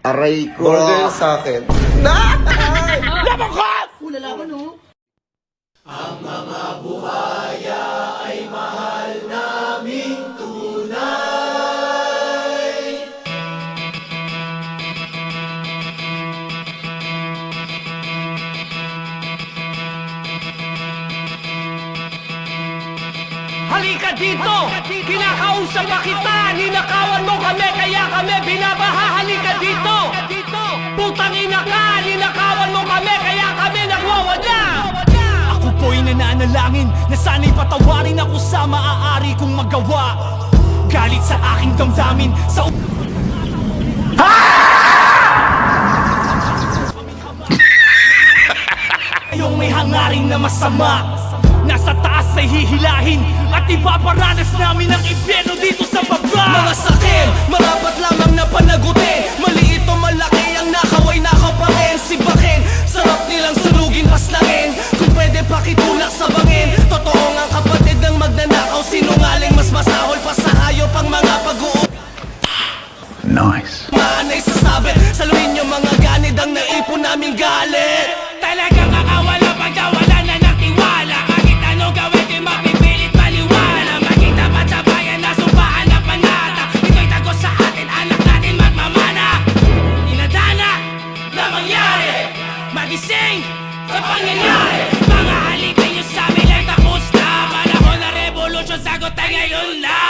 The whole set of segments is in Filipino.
Aray ko. Burger yung sa akin. Laban ko! Lalaban, no? Halika dito! Kinakausap pa kita! Ninakawan mo kami, kaya kami binabaha! Halika dito! Putang ina ka! Ninakawan mo kami, kaya kami nagwawala! Ako po'y nananalangin na sana'y patawarin ako sa maaari kong magawa. Galit sa aking damdamin sa Ayong may hangaring na masama. Nasa taas ay hihilahin at ipaparanas namin ang impyerno dito sa baba. Mga sakim, marapat lamang na panagutin. Maliit o malaki ang nakaway nakaparin. Sibakin, sarap nilang sunugin paslangin. Kung pwede pakitulak sa bangin. Totoo nga kapatid ng magnanakaw. Sinungaling mas masahol pa sa hayop ang mga pag-uub. Nice. Maanay sasabit, saluhin yung mga ganid ang naipon naming galit. Talagang kakawala pagkawala na ng tiwala. Kahit ano gawin di mapipilit maliwala. Maging tapat sa bayan na sumpaan na panata. Ito'y tagos sa atin, anak natin magmamana. Inadana na mangyari, magising sa pangyayari. Mga halika nyo sa amin ay tapos na. Panahon na revolusyon, sagot ay ngayon na.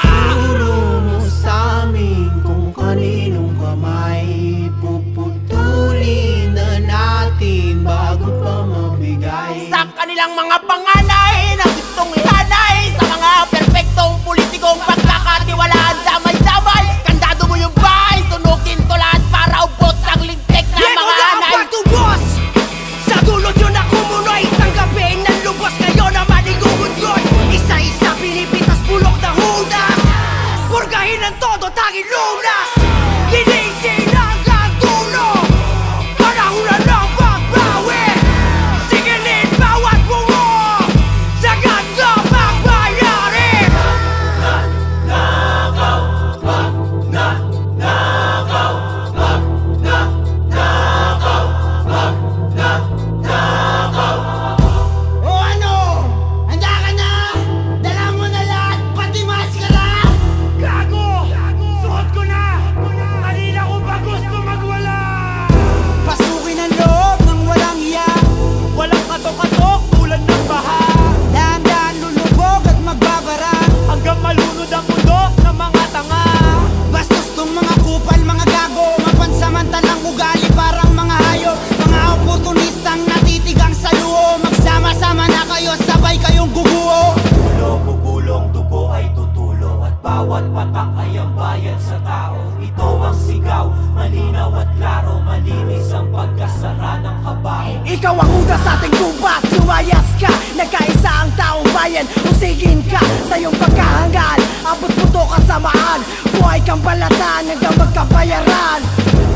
Turo mo sa amin kung kaninong kamay puputulin na natin bago pa mabigay. Sa kanilang mga panganay na gustong ihanay sa mga perpektong politikong pagkakatiwalaan, damay-damay. Kandado mo yung bahay, sunukin to lahat para ubos ang lintek na mga anay. Boss! Sa dulot yun ako muna'y tanggapin ng lubos. Ngayon naman igugudgod. Isa-isa pinipitas bulok na hunas. Purgahin ang todo, tanging lunas. Ginisilang ang tulong. Panahon na ng pagbawi. Sigilin bawat bungo. Sagad na magbayari. O ano? Handa ka na? Dala mo na lahat, pati maskara? Gago! Suot ko na! Kanina ko pa gusto magwala! Pasukin ang loob ng walang iya. Walang katok-katok tulad ng baha. Dahan-dahan lulubog at magbabara. Hanggang malunod ang mundo ng mga tanga. Bastos tong mga kupal, mga gago. Mapansamantalang ugali parang mga hayop. Mga oportunistang natitigang sa luho. Magsama-sama na kayo, sabay kayong guguho. Gugulong dugo ay tutulo at bawat patak ay ang bayad sa tao. Ito ang sigaw, malinaw at klaro, malinis ang pagkasara ng kabaho. Ikaw ang una sa ating gubat, lumayas ka. Nagkaisa ang taong bayan, usigin ka sa iyong pagkahangal. Abot mo to kasamaan, buhay kang balatan hanggang magkabayaran.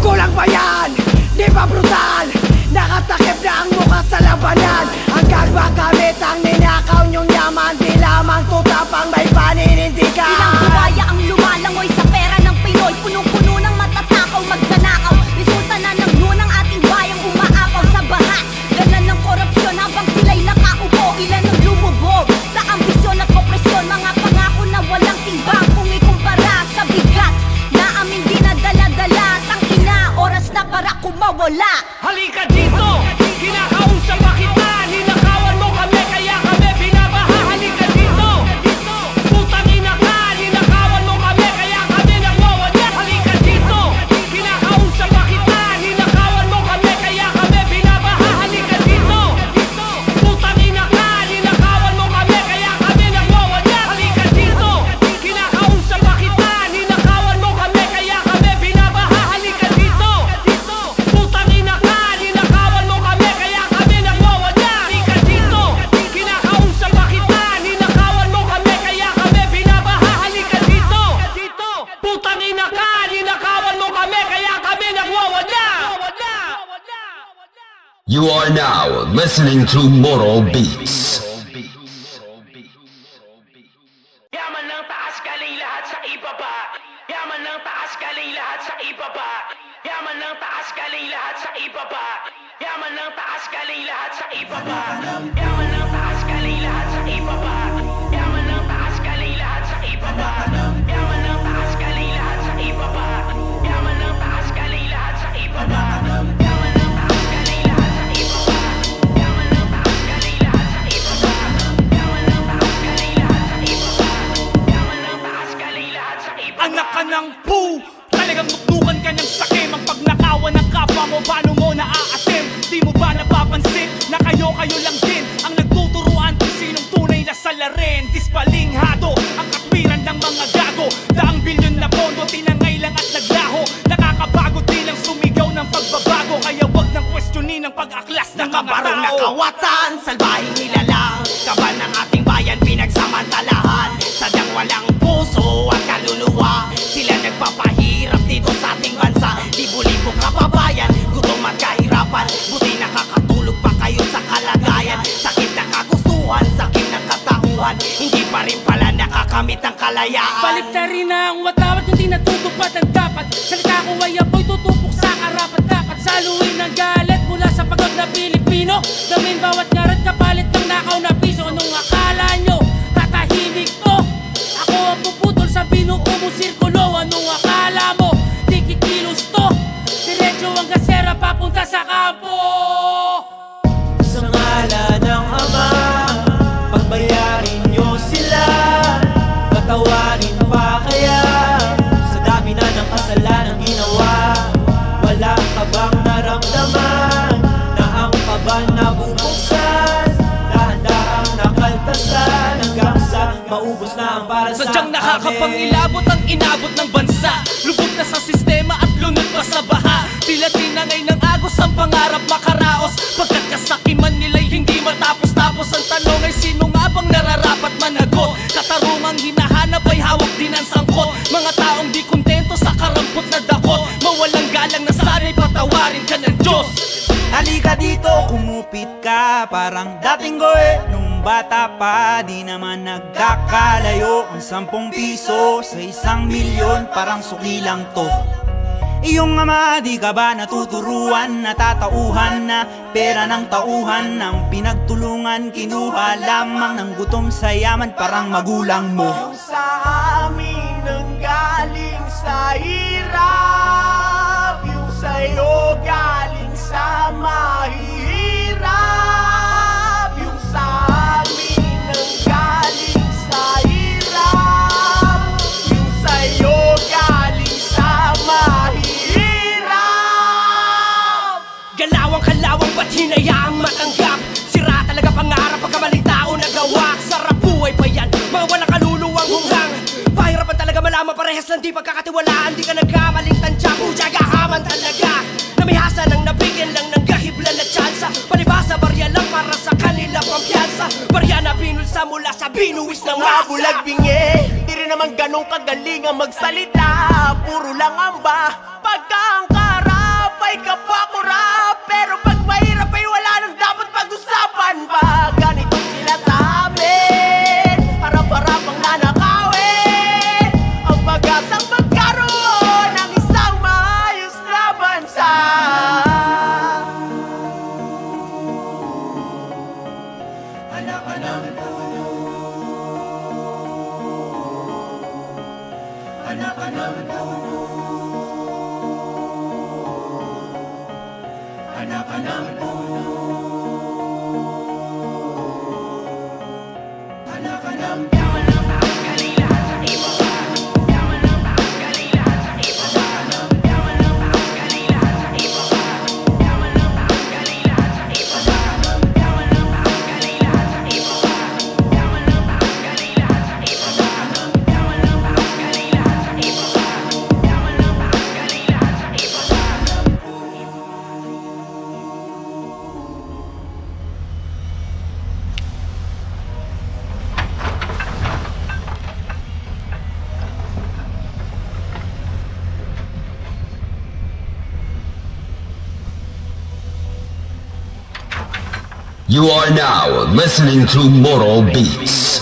Kulang ba yan? Di ba brutal? Nakatakip na ang mukha sa labanan. Hanggang makamit ang ninakaw niyong yaman. Di lamang tutapang may paninindigan. Ilang buhaya ang lumalangoy sa pera ng Pinoy. Punong-puno ng matatakaw, magnanakaw. Resulta na ng ng ating bayang umaapaw sa baha. Ganan ng korupsyon habang sila'y nakaupo. Ilan ang lumubog sa ambisyon at opresyon. Mga pangako na walang timbang kung ikumpara sa bigat na aming dinadala-dala. Tangina, oras na para kumawala. Halika dito! Kinakausap pa kita! Ninakawan mo kami, kaya kami binabaha. Halika dito! Putang ina ka! Ninakawan mo kami, kaya kami nagwawala. Halika dito! Kinakausap pa kita! Ninakawan mo kami, kaya kami binabaha. Halika dito! Putang ina ka! Ninakawan mo kami, kaya kami nagwawala. Halika dito! Kinakausap pa kita! Ninakawan mo kami, kaya kami binabaha. Halika dito! Putang ina ka! Ninakawan mo kami, kaya kami nagwawala. Halika dito! Kinakausap pa kita! Ninakawan mo kami, kaya kami binabaha. Halika dito! Putang ina ka! Ninakawan mo kami, kaya kami nagwawala. You are now listening to Moral Beats. Yaman ng taas galing lahat sa ibaba. Yaman ng taas galing lahat sa ibaba. Yaman Yaman ng taas galing lahat sa ibaba. Yaman ng taas galing lahat sa ibaba. Yaman ng taas galing lahat sa ibaba. Yaman ng taas galing lahat sa ibaba. Yaman ng taas galing lahat sa ibaba. Yaman ng taas galing lahat sa ibaba. Yaman ng taas galing lahat sa ibaba. Yaman ng taas galing lahat sa ibaba. Yaman ng taas galing lahat sa ibaba. Yaman ng taas galing lahat sa ibaba. Anak ka ng poo, talagang nuknukan ka ng sakim. Ang pagnakawan ng kapwa mo, paano mo naaatim? Di mo ba napapansin na kayo lang din ang nagtuturuan kung sinong tunay na salarin? Dispalinghado ang katwiran ng mga gago. Daang bilyon na pondo, tinangay lang at naglaho. Nakakabago din ang sumigaw ng pagbabago. Kaya wag nang questionin ang pag-aklas ng mga Nakabarong tao. nakawatan, salbahing nilalang kaban ng ating bayan pinagsamantalahan. Sadyang walang puso at kaluluwa, sila nagpapahirap dito sa ating bansa. Libo-libong kababayan, gutom at kahirapan. Buti nakakatulog pa kayo sa kalagayan. Sakit na kagustuhan, sakit ng katauhan, hindi pa rin pala nakakamit ang kalayaan. Baliktarin na ang watawat, hindi natutupad ang dapat. Salita ko ay apoy, tutupok sa karapat. Dapat saluhin ang galit mula sa pagod na Pilipino. Gamin bawat ngarat kapalit ng nakaw na piso. Anong akala nyo? Tatahimik to? Ako ang puputol sa binuo mo sirkulo. Anong akala mo? Di kikilos to? Diretso ang gasera papunta sa kampo. Sa ngalan ng Ama, pagbayarin nyo sila. Patawarin pa kaya sa dami na ng kasalanan ginawa. Wala ka bang naramdaman na ang kaban nabubuksan? Dahan-dahang nakaltasan hanggang sa maubos na ang para sa Sadyang amin. nakakapangilabot ang inabot ng bansa. Lubog na sa sistema at lunod pa sa baha. Tila tinangay ng agos ang pangarap makaraos. Pagkat kasakiman nila'y hindi matapos-tapos. Ang tanong ay sino nga bang nararapat managot? Katarungang hinahanap ay hawak din ang sangkot. Mga taong di kontento sa karampot na dakot. Mawalang galang na sana'y patawarin ka ng Diyos. Halika dito, kumupit ka. Parang dating goe nung bata pa. Di naman nagkakalayo ang 10 piso sa 1 milyon. Parang suki lang to. Iyong ama, di ka ba natuturuan? Natatauhan na pera ng tauhan. Ang pinagtulungan, kinuha lamang ng gutom sa yaman. Parang magulang mo. Sa amin ang galing sa hirap, yung sa'yo galing sa mahihirap. Yung sa amin ang galing sa hirap, yung sa'yo galing sa mahihirap. Galawang kalawang ba't hinayaang matanggap? Sira talaga pangarap pagkamaling tao nagawa. Sarap buhay pa yan, mga walang kaluluwang hunggang. Pahirapan talaga malaman parehas lang di pagkakatiwalaan. Di ka nagkamaling tansya, pujagahaman talaga. Namihasa nang nabigyan lang ng gahiblan na tsansa. Palibasa barya lang para sa kanila pampiyansa. Barya na binulsa mula sa binuwis ng masa. Mabulag bingi, di rin naman ganun kagaling ang magsalita. Puro lang amba, pagka ang karap ay kapwa-kurap. Pero pag mahirap ay wala nang dapat pag-usapan pa. Ganito sila sa amin, harap-harapang nanakawin ang pag-asang magkaroon ng isang maayos na bansa. Anak ka ng puno, anak ka ng puno, anak ka ng puno, anak ka ng puno. You are now listening to Moro Beats.